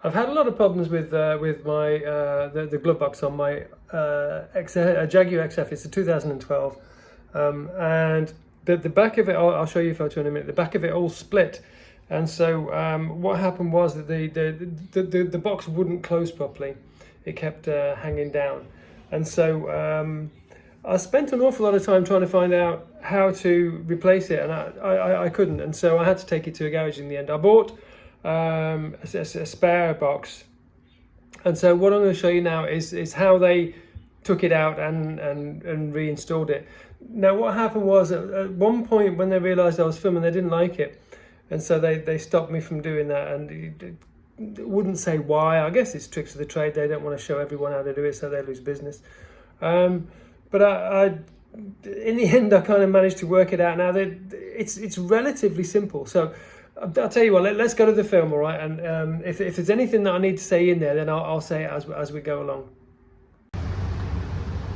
I've had a lot of problems with my the glove box on my Jaguar XF. It's a 2012, and the back of it, I'll show you a photo in a minute. The back of it all split, and so what happened was that the box wouldn't close properly. It kept hanging down, and so I spent an awful lot of time trying to find out how to replace it, and I couldn't, and so I had to take it to a garage in the end. I bought a spare box, and so what I'm going to show you now is how they took it out and reinstalled it. Now what happened was at one point when they realized I was filming, they didn't like it, and so they stopped me from doing that, and it wouldn't say why. I guess it's tricks of the trade. They don't want to show everyone how to do it, so they lose business. But I in the end I kind of managed to work it out. Now it's relatively simple, so I'll tell you what, let's go to the film, all right? And if there's anything that I need to say in there, then I'll say it as we go along.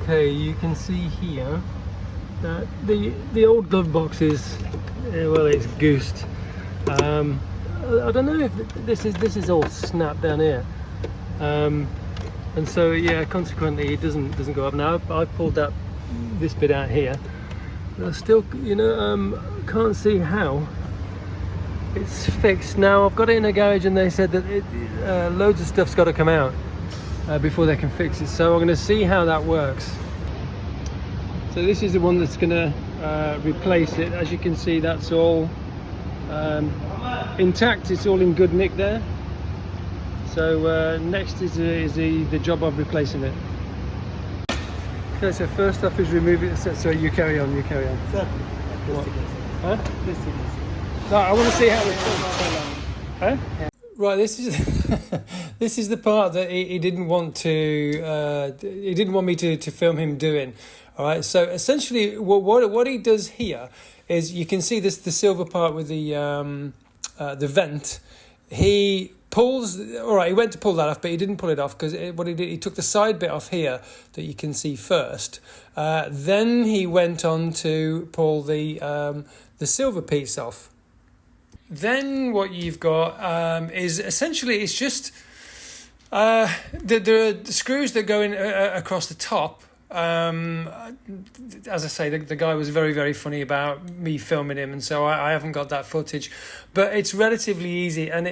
Okay, you can see here that the old glove box is, well, it's goosed. I don't know if this is all snapped down here, and so yeah, consequently it doesn't go up. Now I've pulled this bit out here, but I still, can't see how it's fixed. Now I've got it in a garage, and they said that loads of stuff's got to come out before they can fix it, so I'm going to see how that works. So this is the one that's going to replace it. As you can see, that's all intact. It's all in good nick there. So next is the job of replacing it. Okay, so first off is remove it. So you carry on. Sir, What? Huh? this No, I want to see how it's done. Huh? Right, this is this is the part that he didn't want to. He didn't want me to film him doing. All right. So essentially, what he does here is, you can see the silver part with the vent. He pulls. All right, he went to pull that off, but he didn't pull it off, because what he did, he took the side bit off here that you can see first. Then he went on to pull the silver piece off. Then what you've got is essentially, it's just there are screws that go in across the top. As I say, the guy was very, very funny about me filming him, and so I haven't got that footage, but it's relatively easy, and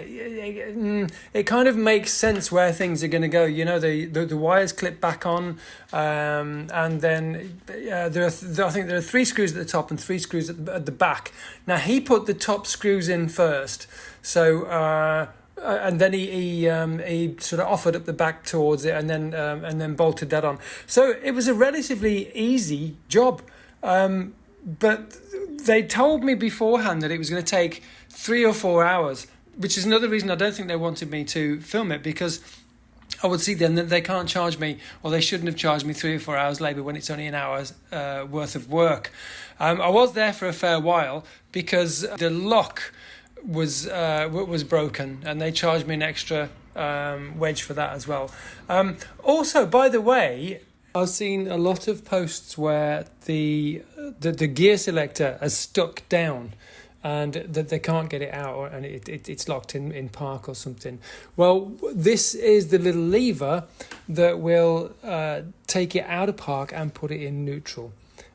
it kind of makes sense where things are going to go. The wires clip back on, and then I think there are 3 screws at the top and 3 screws at the back. Now he put the top screws in first, so and then he sort of offered up the back towards it, and then bolted that on. So it was a relatively easy job, but they told me beforehand that it was going to take 3 or 4 hours, which is another reason I don't think they wanted me to film it, because I would see then that they can't charge me, or they shouldn't have charged me 3 or 4 hours labour when it's only an hour's worth of work. I was there for a fair while because the lock was broken, and they charged me an extra wedge for that as well. Also, by the way, I've seen a lot of posts where the gear selector has stuck down, and that they can't get it out, and it's locked in park or something. Well, this is the little lever that will take it out of park and put it in neutral.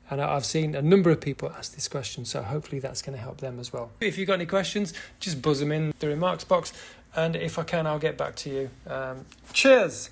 And I've seen a number of people ask this question, so hopefully that's going to help them as well. If you've got any questions, just buzz them in the remarks box, and if I can, I'll get back to you. Cheers!